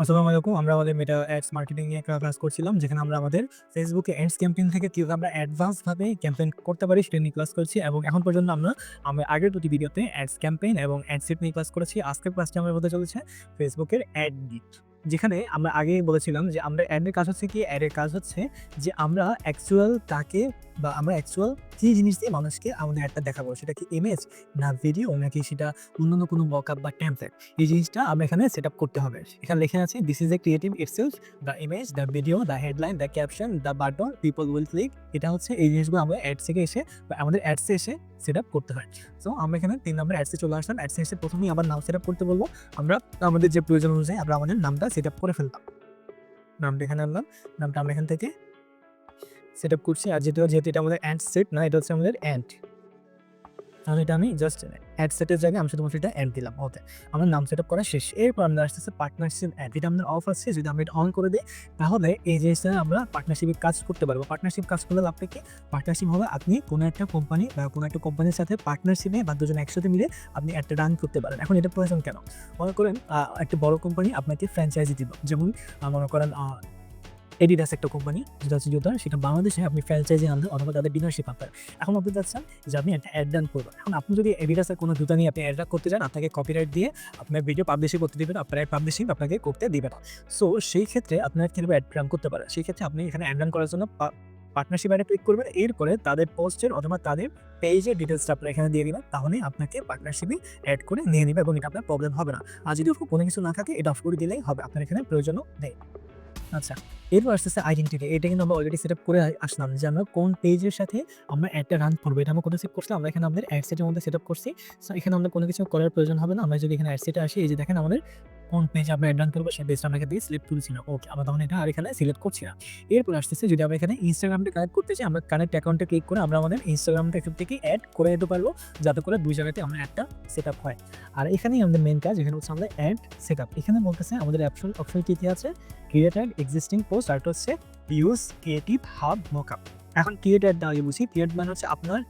আসসালামু আলাইকুম। আমরা আমাদের মেটা অ্যাডস মার্কেটিং নিয়ে একটা ক্লাস করছিলাম, যেখানে আমরা আমাদের ফেসবুকে অ্যাডস ক্যাম্পেইন থেকে কিভাবে আমরা অ্যাডভান্স ভাবে ক্যাম্পেইন করতে পারি সেটা নিয়ে ক্লাস করছি। এবং এখন পর্যন্ত আমরা আগের দুটি ভিডিওতে অ্যাডস ক্যাম্পেইন এবং অ্যাড সেট নিয়ে ক্লাস করেছি। আজকের ক্লাসটি আমরা হতে চলেছে ফেসবুকের অ্যাড গিট, যেখানে আমরা আগেই বলেছিলাম যে আমরা অ্যাডের কাজ হচ্ছে কি, অ্যাডের কাজ হচ্ছে যে আমরা অ্যাকচুয়াল তাকে বা আমরা অ্যাকচুয়াল কি জিনিস দিয়ে মানুষকে আমাদের অ্যাডটা দেখাবো, সেটা কি ইমেজ না ভিডিও নাকি সেটা অন্যান্য কোনো মকআপ বা টেমপ্লেট, এই জিনিসটা আমরা এখানে সেট আপ করতে হবে। এখানে লেখা আছে this is a creative itself, the image, the video, the headline, the caption, the button, people will click. এটা হচ্ছে এই জিনিসগুলো আমরা অ্যাড থেকে এসে বা আমাদের অ্যাডসে এসে সেট আপ করতে হয়। সো আমরা এখানে ৩ নম্বর অ্যাডসে চলে আসলাম। অ্যাডসে এসে প্রথমেই আবার নাম সেট আপ করতে বলবো। আমরা আমাদের যে প্রয়োজন অনুযায়ী আমরা আমাদের নামটা সেট আপ করে ফেললাম। নামটা এখানে আনলাম, নামটা আমরা এখান থেকে সেট আপ করছি। আর যেহেতু এটা আমাদের অ্যাড সেট না, এটা হচ্ছে আমাদের অ্যাড, তাহলে এটা আমি জাস্ট অ্যাড সেটের জায়গায় আমি শুধুমাত্র এটা অ্যাড দিলাম। ওকে, আমার নাম সেট আপ করা শেষ। এরপর আমরা আসতেছে পার্টনারশিপ অ্যাড। এটা আমাদের অফ আছে, যদি আমরা এটা অন করে দিই তাহলে এই জিনিসটা আমরা পার্টনারশিপে কাজ করতে পারবো। পার্টনারশিপ কাজ করলে লাভটা কি? পার্টনারশিপ হবে আপনি কোনো একটা কোম্পানি বা কোনো একটা কোম্পানির সাথে পার্টনারশিপে বা দুজন একসাথে মিলে আপনি একটা রান করতে পারেন। এখন এটা প্রয়োজন কেন? মনে করেন একটা বড় কোম্পানি আপনাকে ফ্র্যাঞ্চাইজি দিল, যেমন মনে করেন এডিডাস একটা কোম্পানি, যেটা হচ্ছে জুতার, সেটা বাংলাদেশে আপনি ফ্র্যাঞ্চাইজি আনতে অথবা তাদের ডিলারশিপ আপনার। এখন আপনি চাচ্ছেন যে আপনি একটা অ্যাড রান করবেন। এখন আপনি যদি এডিডাসের কোনো জুতা নিয়ে আপনি অ্যাড রান করতে চান, আপনাকে কপিরাইট দিয়ে আপনার ভিডিও পাবলিশিং করতে দিবেন, আপনার অ্যাড পাবলিশিং আপনাকে করতে দিবে না। সো সেই ক্ষেত্রে আপনার কীভাবে অ্যাড রান করতে পারে, সেই ক্ষেত্রে আপনি এখানে অ্যাড রান করার জন্য পার্টনারশিপ অ্যাডে ক্লিক করবেন। এরপরে তাদের পোস্টের অথবা তাদের পেজের ডিটেলসটা আপনার এখানে দিয়ে দিবেন, তাহলে আপনাকে পার্টনারশিপে অ্যাড করে নিয়ে নেবে এবং এটা আপনার প্রবলেম হবে না। আর যদি কোনো কিছু না থাকে এটা অফ করে দিলেই হবে, আপনার এখানে প্রয়োজনও নেই। আচ্ছা, এরপর আসতেছে আইডেন্টিটি। এটা কিন্তু আমরা অলরেডি সেট আপ করে আসলাম যে আমরা কোন পেজের সাথে আমরা অ্যাডটা রান করবো। এটা আমরা কোথায় সেট করছিলাম? আমরা এখানে আমাদের অ্যাড সেটের মধ্যে সেট আপ করছি। সো এখানে আমরা কোনো কিছু করার প্রয়োজন হবে না। আমরা যদি এখানে অ্যাড সেটে আসি, এই যে দেখেন আমাদের কোন পেজে আমরা অ্যাড রান করবো সেই পেজটা আমরা এখান থেকে সিলেক্ট তুলছি না। ওকে, আমরা তখন এটা আর এখানে সিলেক্ট করছি না। এরপর আসতেছে যদি আমরা এখানে ইনস্টাগ্রামটা কানেক্ট করতে চাই, আমরা কানেক্ট অ্যাকাউন্টে ক্লিক করে আমরা আমাদের ইনস্টাগ্রামটা এখান থেকে অ্যাড করে দিতে পারবো, যাতে করে দুই জায়গাতে আমরা অ্যাডটা সেট আপ হয়। আর এখানেই আমাদের মেইন কাজ, এখানে হচ্ছে আমাদের অ্যাড সেট আপ। এখানে বলতেছে আমাদের অপশন কি আছে? ক্রিয়েট অ্যাড, এক্সিস্টিং পোস্ট, আর হচ্ছে ইউজ ক্রিয়েটিভ হাব মকআপ। এখন ক্রিয়েট অ্যাড আগে বুঝি। ক্রিয়েট মানে হচ্ছে আপনার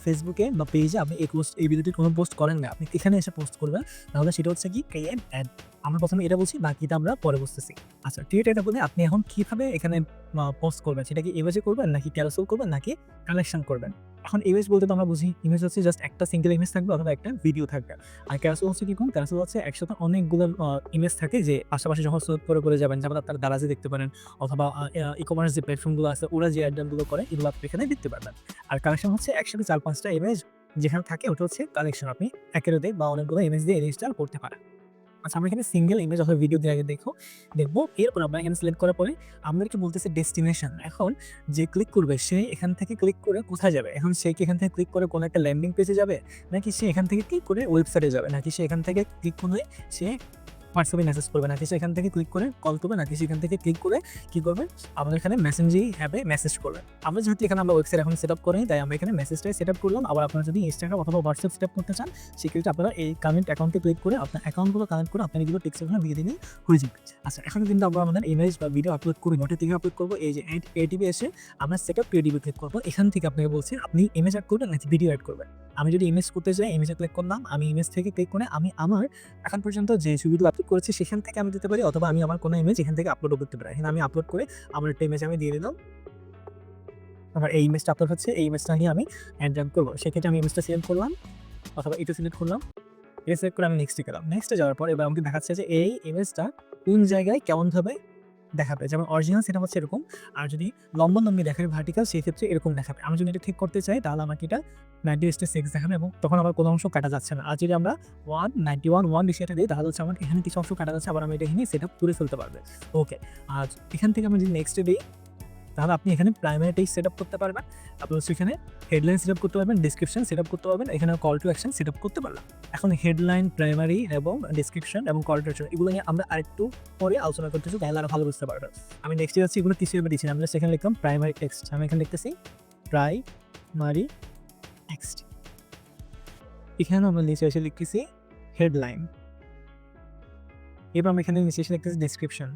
ফেসবুকে বা পেজে আপনি এই ভিডিওটি কোনো পোস্ট করেন না, আপনি এখানে এসে পোস্ট করবেন, তাহলে সেটা হচ্ছে কি ক্রিয়েট অ্যাড। আমরা প্রথমে এটা বলছি, বাকিটা আমরা পরে বুঝতেছি। আচ্ছা, ক্রিয়েট অ্যাড বলে আপনি এখন কিভাবে এখানে পোস্ট করবেন, সেটা কি ইমেজে করবেন নাকি ক্যারোসেল করবেন নাকি কালেকশন করবেন? এখন ইমেজ বলতে তো আমরা বুঝি, ইমেজ হচ্ছে জাস্ট একটা সিঙ্গেল ইমেজ থাকবে অথবা একটা ভিডিও থাকবে। আর ক্যারোসেল হচ্ছে কি? ক্যারোসেল হচ্ছে একসাথে অনেকগুলো ইমেজ থাকে, যে পাশাপাশি যখন স্ক্রল করে যাবেন, যেমন আপনারা দারাজে দেখতে পারেন অথবা ই-কমার্স যে প্ল্যাটফর্মগুলো আছে ওরা যে অ্যাড করে এগুলো আপনি এখানে দেখতে পারবেন। আর কালেকশন হচ্ছে একসাথে ৪-৫টা ইমেজ যেখানে থাকে, ওটা হচ্ছে কালেকশন। আপনি একের দিয়ে বা অনেকগুলো ইমেজ দিয়ে এই জিনিসটা করতে পারেন। আচ্ছা, আমরা এখানে সিঙ্গেল ইমেজ অথবা ভিডিও দিয়ে আগে দেখবো। এরপর আমরা এখানে সিলেক্ট করার পরে আমাদেরকে বলতেছে ডেস্টিনেশন। এখন যে ক্লিক করবে সে এখান থেকে ক্লিক করে কোথায় যাবে? এখন সে কি এখান থেকে ক্লিক করে কোনো একটা ল্যান্ডিং পেজে যাবে, নাকি সে এখান থেকে ক্লিক করে ওয়েবসাইটে যাবে, নাকি সে এখান থেকে ক্লিক করে সে হোয়াটসঅ্যাপে মেসেজ করবে, নাকি সে এখান থেকে ক্লিক করে কল করবে, নাকি সে এখান থেকে ক্লিক করে কি করবে? আমাদের এখানে মেসেঞ্জিং অ্যাপে মেসেজ করবে। আমরা যেহেতু এখানে আমরা ওয়েবসাইট এখন সেট আপ করি, তাই আমরা এখানে মেসেজটাই সেট আপ করলাম। আবার আপনারা যদি ইনস্টাগ্রাম অথবা হোয়াটসঅ্যাপ সেট আপ করতে চান, সেক্ষেত্রে আপনারা এই কানেক্ট অ্যাকাউন্টে ক্লিক করে আপনার অ্যাকাউন্টগুলো কানেক্ট করে আপনার এগুলো টেক্সট এখানে দিয়ে দিলে হয়ে যাবে। আচ্ছা, এখন কিন্তু আমরা আমাদের ইমেজ বা ভিডিও আপলোড করি, ওটা থেকে আপলোড করবো। এই যে ক্রিয়েটিভে এসে আমরা সেট আপ ক্রিয়েটিভে ক্লিক করবো। এখান থেকে আপনাকে বলছি আপনি ইমেজ অ্যাড করবেন নাকি ভিডিও অ্যাড করবেন। আমি যদি ইমেজ করতে চাই, ইমেজে ক্লিক করলাম। আমি ইমেজ থেকে ক্লিক করে আমি আমার এখন পর্যন্ত যে ছবিগুলো আপলোড করেছি সেখান থেকে আমি দিতে পারি, অথবা আমি আমার কোনো ইমেজ এখান থেকে আপলোডও করতে পারি। এখানে আমি আপলোড করে আমার একটা ইমেজ আমি দিয়ে দিলাম। আমার এই ইমেজটা আপলোড হচ্ছে, এই ইমেজটা নিয়ে আমি অ্যাড রান করবো। সেক্ষেত্রে আমি ইমেজটা সিলেক্ট করলাম অথবা এটা সিলেক্ট করলাম। এটা সিলেক্ট করে আমি নেক্সটে গেলাম। নেক্সটে যাওয়ার পর এবার আমাকে দেখাচ্ছে যে এই ইমেজটা কোন জায়গায় কেমনভাবে দেখাবে। যেমন অরিজিনাল সেটা হচ্ছে এরকম, আর যদি লম্বা-লম্বি দেখাবে ভার্টিক্যাল, সেই ক্ষেত্রে এরকম দেখাবে। আমি যদি এটা ঠিক করতে চাই তাহলে আমাকে এটা 90:6 দেখাবে এবং তখন আবার কোনো অংশ কাটা যাচ্ছে না। আর যদি আমরা 191 রেশিওতে দিই তাহলে হচ্ছে আমার এখানে কিছু অংশ কাটা যাচ্ছে, আবার আমি এটা এখানে সেটআপ করে ফেলতে পারবে। ওকে, আর এখান থেকে আমরা যদি নেক্সটে দিই তাহলে আপনি এখানে প্রাইমারি টেক্সট সেটআপ করতে পারবেন। আপনি হচ্ছে এখানে হেডলাইন সেটআপ করতে পারবেন, ডেসক্রিপশন সেটআপ করতে পারবেন। এখানে কল টু অ্যাকশন সেটআপ করতে পারলাম। এখন হেডলাইন, প্রাইমারি এবং ডেসক্রিপশন এবং কল টু অ্যাকশন এগুলো নিয়ে আমরা আরেকটু পরে আলোচনা করতেছি, তাহলে আরো ভালো বুঝতে পারবেন। আমি নেক্সটে যাচ্ছি, এগুলো কিছু দিচ্ছি না। আমরা সেখানে লিখলাম প্রাইমারি টেক্সট। আমি এখানে লিখতেছি প্রাইমারি টেক্সট। এখানে আমরা নিচে এসে লিখতেছি হেডলাইন। এবার আমি এখানে নিচে এসে লিখতেছি ডেসক্রিপশন।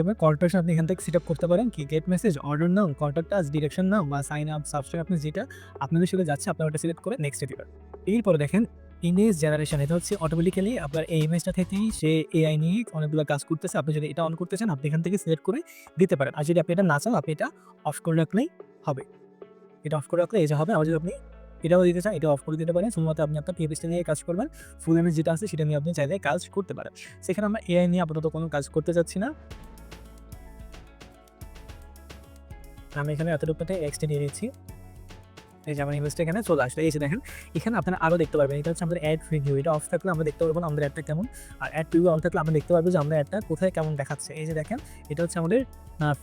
এবার কল টু অ্যাকশন আপনি এখান থেকে সেট আপ করতে পারেন, কি get message, order now, contact us, direction now বা সাইন আপ, সাবস্ক্রাইব, আপনি যেটা আপনাদের সাথে যাচ্ছে আপনারা ওটা সিলেক্ট করে নেক্সটে দিবেন। এরপরে দেখেন ইমেজ জেনারেশন, এটা হচ্ছে অটোমেটিক্যালি আপনার এই ইমেজটা থেকেই সে এআই নিয়ে অনেকগুলো কাজ করতেছে। আপনি যদি এটা অন করতে চান আপনি এখান থেকে সিলেক্ট করে দিতে পারেন, আর যদি আপনি এটা না চান আপনি এটা অফ করে রাখলেই হবে। এটা অফ করে রাখলে এই যে হবে। আর যদি আপনি এটাও দিতে চান এটা অফ করে দিতে পারেন। শুধুমাত্র আপনি আপনার টেক্সটটা নিয়ে কাজ করবেন, ফুল ইমেজ যেটা আছে সেটা নিয়ে আপনি চাইলে কাজ করতে পারেন। সেখানে আমরা এআই নিয়ে আপাতত কোনো কাজ করতে চাচ্ছি না। আমি এখানে এতটুকুতে এক্সটে নিয়ে নিচ্ছি। এই যে আমার ইমেজটা এখানে চলে আসলো। এই যে দেখেন এখানে আপনারা আরও দেখতে পারবেন, এটা হচ্ছে আমাদের অ্যাড প্রিভিউ। এটা অফ থাকলে আমরা দেখতে পারবো না আমাদের অ্যাডটা কেমন, আর অ্যাড প্রিভিউ অন থাকলে আমরা দেখতে পারবো যে আমরা অ্যাডটা কোথায় কেমন দেখাচ্ছে। এই যে দেখেন এটা হচ্ছে আমাদের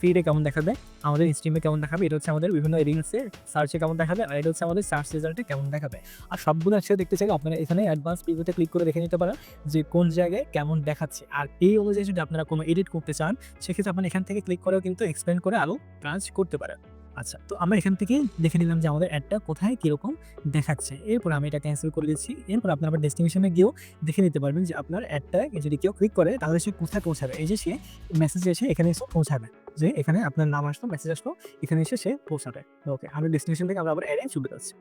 ফিডে কেমন দেখাবে, আমাদের স্ট্রিমে কেমন দেখাবে, এটা হচ্ছে আমাদের বিভিন্ন রিলসে সার্চে কেমন দেখাবে, আর এটা হচ্ছে আমাদের সার্চ রেজাল্টে কেমন দেখাবে। আর সবগুলো একসাথে দেখতে চাইলে আপনারা এখানে অ্যাডভান্স প্রিভিউতে ক্লিক করে দেখে নিতে পারেন যে কোন জায়গায় কেমন দেখাচ্ছে। আর এই অনুযায়ী যদি আপনারা কোনো এডিট করতে চান সেক্ষেত্রে আপনারা এখান থেকে ক্লিক করেও কিন্তু এক্সপ্লেন করে আরও কাজ করতে পারেন। আচ্ছা, তো আমরা এখান থেকে দেখে নিলাম যে আমাদের অ্যাডটা কোথায় কীরকম দেখাচ্ছে। এরপর আমি এটা ক্যান্সেল করে দিচ্ছি। এরপর আপনার আবার ডেস্টিনেশনে গিয়েও দেখে নিতে পারবেন যে আপনার অ্যাডটা যদি কেউ ক্লিক করে তাহলে সে কোথায় পৌঁছাবে। এই যে সে মেসেজ এসে এখানে এসে পৌঁছাবে, যে এখানে আপনার নাম আসলো, মেসেজ আসলো, এখানে এসে সে পৌঁছাবে। ওকে, আমরা ডেস্টিনেশন থেকে আমরা আবার অ্যাডে চলে যাচ্ছি।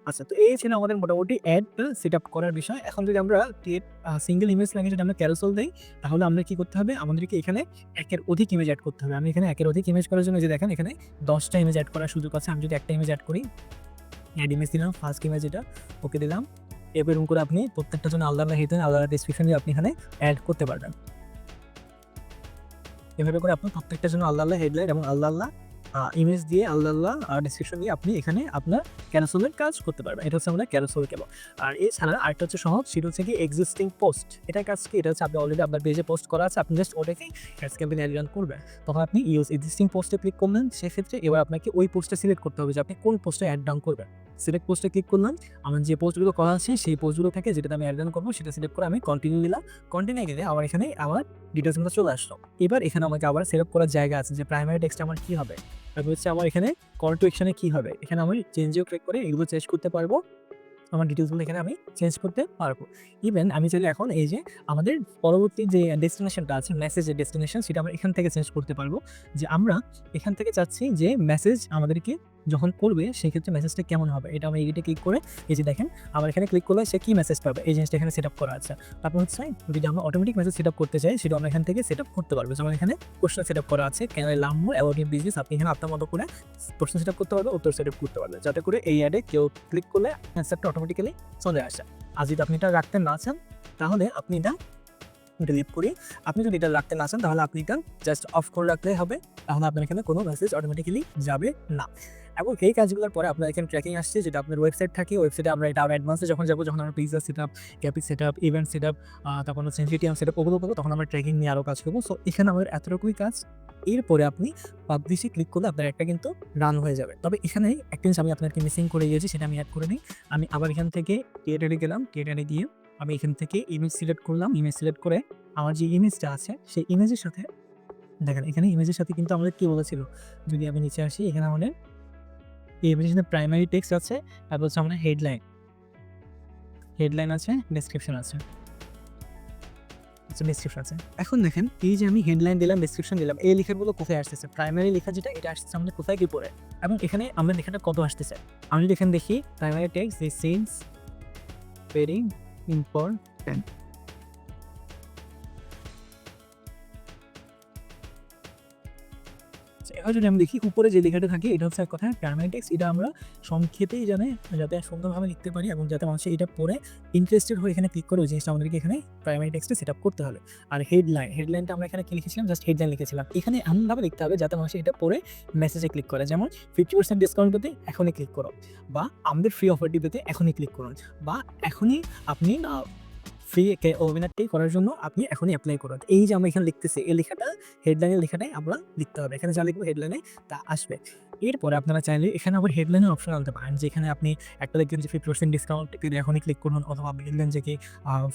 আচ্ছা, তো এই ছিল আমাদের মোটামুটি অ্যাডটা সেট আপ করার বিষয়। এখন যদি আমরা সিঙ্গেল ইমেজ লাগে যদি আমরা ক্যারোসেল দেই তাহলে আমরা কি করতে হবে, আমাদেরকে এখানে একের অধিক ইমেজ অ্যাড করতে হবে। আমি এখানে একের অধিক ইমেজ করার জন্য যে দেখেন এখানে 10টা ইমেজ অ্যাড করার সুযোগ আছে। আমি যদি একটা ইমেজ অ্যাড করি, অ্যাড ইমেজ দিলাম, ফার্স্ট ইমেজ এটা ওকে দিলাম। এরকম করে আপনি প্রত্যেকটার জন্য আলাদা আলাদা হেডলাইন আলাদা ডেসক্রিপশন দিয়ে আপনি এখানে অ্যাড করতে পারবেন। এভাবে করে আপনি প্রত্যেকটার জন্য আলাদা আলাদা হেডলাইন এবং আলাদা আলাদা ইমেজ দিয়ে আলাদা আলাদা ডেসক্রিপশন দিয়ে আপনি এখানে আপনার ক্যারোসেলের কাজ করতে পারবেন। এটা হচ্ছে আমরা ক্যারোসেল কেবল। আর এছাড়া আরেকটা হচ্ছে সহজ, সেটা হচ্ছে কি এক্সিস্টিং পোস্ট। এটার কাজ কি, এটা হচ্ছে আপনি অলরেডি আপনার পেজে পোস্ট করা আছে, আপনি জাস্ট ওটাকেই অ্যাডস ক্যাম্পেইন অ্যাড রান করবেন। তখন আপনি ইউজ এক্সিস্টিং পোস্টে ক্লিক করলেন, সেক্ষেত্রে এবার আপনাকে ওই পোস্টটা সিলেক্ট করতে হবে যে আপনি কোন পোস্টে অ্যাড রান করবেন। সিলেক্ট পোস্টে ক্লিক করলাম, আমার যে পোস্টগুলো করা আছে সেই পোস্টগুলো থেকে যেটা আমি অ্যাড রান করবো সেটা সিলেক্ট করে আমি কন্টিনিউ দিলাম। কন্টিনিউ দিলে আমার এখানে আমার ডিটেলসগুলো চলে আসলো। এবার এখানে আমাকে আবার সেট আপ করার জায়গা আছে যে প্রাইমারি টেক্সট আমার কী হবে, তারপর হচ্ছে আমার এখানে কল টু অ্যাকশনে কী হবে। এখানে আমি চেঞ্জেও ক্লিক করে এগুলো চেঞ্জ করতে পারবো, আমার ডিটেলসগুলো এখানে আমি চেঞ্জ করতে পারবো। ইভেন আমি চাইলে এখন এই যে আমাদের পরবর্তী যে ডেস্টিনেশনটা আছে মেসেজের ডেস্টিনেশন, সেটা আমরা এখান থেকে চেঞ্জ করতে পারবো। যে আমরা এখান থেকে চাচ্ছি যে মেসেজ আমাদেরকে যখন করবে সেক্ষেত্রে মেসেজটা কেমন হবে। এটা আমি এডিটে ক্লিক করে এই যে দেখেন আমার এখানে ক্লিক করলে সে কী মেসেজ পাবে এই জিনিসটা এখানে সেট আপ করা আছে। তারপর হচ্ছে যদি আমরা অটোমেটিক মেসেজ সেট আপ করতে চাই সেটা আমরা এখান থেকে সেট আপ করতে পারবো। যেমন এখানে প্রশ্ন সেট আপ করা আছে, can I learn more about your business. আপনি এখানে আপনার মতো করে প্রশ্ন সেট আপ করতে পারবে, উত্তর সেট আপ করতে পারবে, যাতে করে এই অ্যাডে কেউ ক্লিক করলে অ্যান্সারটা অটোমেটিক্যালি চলে আসে। আর যদি আপনি এটা রাখতে না চান তাহলে আপনি এটা ডিলিট করি। আপনি যদি এটা রাখতে না চান তাহলে আপনি এটা জাস্ট অফ করে রাখলেই হবে, তাহলে আপনার এখানে কোনো মেসেজ অটোমেটিক্যালি যাবে না। এবং এই কাজগুলোর পরে আপনার এখানে ট্র্যাকিং আসছে, যেটা আপনার ওয়েবসাইট থাকে, ওয়েবসাইটে আমরা এটা আরও অ্যাডভান্সে যখন যাবো, যখন আমরা পিজা সেট আপ, ক্যাপিক set up, event set up, তারপর হচ্ছে জিটিএম সেট আপ ওগুলো করবো, তখন আমরা ট্র্যাকিং নিয়ে আরও কাজ করবো। সো এখানে আমাদের এতটুকুই কাজ। এরপরে আপনি পাবলিশে ক্লিক করলে আপনার একটা কিন্তু রান হয়ে যাবে। তবে এখানে একটা জিনিস আমি আপনাকে মিসিং করে গিয়েছি, সেটা আমি অ্যাড করে নিই। আমি আবার এখান থেকে ক্রিয়েটারে গেলাম, ক্রিয়েটারে গিয়ে আমি এখান থেকে ইমেজ সিলেক্ট করলাম। ইমেজ সিলেক্ট করে আমার যে ইমেজটা আছে সেই ইমেজের সাথে দেখেন এখানে ইমেজের সাথে কিন্তু আমাদের কী বলেছিল, যদি আমি নিচে আসি এখানে আমাদের এই ইমেজের সাথে প্রাইমারি টেক্সট আছে, তারপর হচ্ছে আমাদের হেডলাইন আছে, ডেসক্রিপশন আছে, ডেসক্রিপশন আছে। এখন দেখেন এই যে আমি হেডলাইন দিলাম, ডেসক্রিপশন দিলাম, এই লেখাগুলো কোথায় আসতেছে, প্রাইমারি লেখা যেটা এটা আসতেছে আমাদের কোথায় কি পড়ে, এবং এখানে আমরা লেখাটা কত আসতেছে। আমি যদি এখানে দেখি primary text this is very important. এবার যদি আমি দেখি উপরে যে লেখাটা থাকে এটা হচ্ছে এক কথা প্রাইমারি টেক্সট। এটা আমরা সংক্ষেপেই জানে যাতে সুন্দরভাবে লিখতে পারি এবং যাতে মানুষ এটা পড়ে ইন্টারেস্টেড হয়ে এখানে ক্লিক করে ওই জিনিসটা আমাদেরকে এখানে প্রাইমারি টেক্সটে সেট আপ করতে হবে। আর হেডলাইনটা আমরা এখানে কি লিখেছিলাম, জাস্ট হেডলাইন লিখেছিলাম। এখানে এমনভাবে লিখতে হবে যাতে মানুষ এটা পড়ে মেসেজে ক্লিক করে, যেমন 50% ডিসকাউন্ট পেতে এখনই ক্লিক করো, বা আমাদের ফ্রি অফারটি পেতে এখনই ক্লিক করুন, বা এখনই আপনি ফ্রি ওয়েবিনারটি করার জন্য আপনি এখনই অ্যাপ্লাই করুন। এই যে আমরা এখানে লিখতেছি এই লেখাটা হেডলাইনের লেখাটাই আমরা লিখতে হবে। এখানে যা লিখবো হেডলাইনে তা আসবে। এরপরে আপনারা চাইলে এখানে আবার হেডলাইনের অপশন আনতে পারেন, যেখানে আপনি একটা লিখবেন যে 50% ডিসকাউন্ট পেতে এখনই ক্লিক করুন, অথবা আপনি লিখলেন যে কি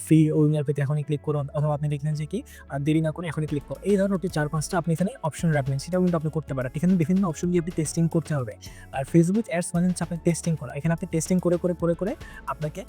ফ্রি ওয়েবিনার পেতে এখনই ক্লিক করুন, অথবা আপনি লিখলেন যে কি দেরি না করে এখনই ক্লিক করুন। এই ধরনের 4-5টা আপনি এখানে অপশন রাখবেন, সেটাও কিন্তু আপনি করতে পারেন। এখানে বিভিন্ন অপশন দিয়ে আপনি টেস্টিং করতে হবে। আর ফেসবুক অ্যাডস মানে হচ্ছে আপনি টেস্টিং করা। এখানে আপনি টেস্টিং করে আপনাকে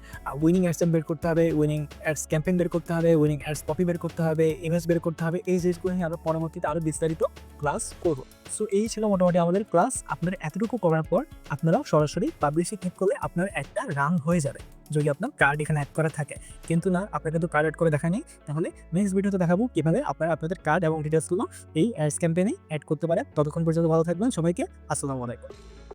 উইনিং অ্যাডস বের করতে হবে, উইনিং অ্যাডস অ্যাডস ক্যাম্পেইন বের করতে হবে, উইনিং অ্যাডস কপি বের করতে হবে, ইমেজ বের করতে হবে, এই জিনিসগুলো নিয়ে আমরা পরবর্তীতে আরও বিস্তারিত ক্লাস করব। সো এই ছিল মোটামুটি আমাদের ক্লাস। আপনারা এতটুকু করার পর আপনারাও সরাসরি পাবলিশে ক্লিক করলে আপনার একটা রান হয়ে যাবে যদি আপনার কার্ড এখানে অ্যাড করা থাকে। কিন্তু না, আপনাকে তো কার্ড অ্যাড করে দেখা নেই, তাহলে নেক্সট ভিডিওতে দেখাবো কীভাবে আপনারা আপনাদের কার্ড এবং ডিটেলসগুলো এই অ্যাডস ক্যাম্পেইনে অ্যাড করতে পারেন। ততক্ষণ পর্যন্ত ভালো থাকবেন, সবাইকে আসসালামু আলাইকুম।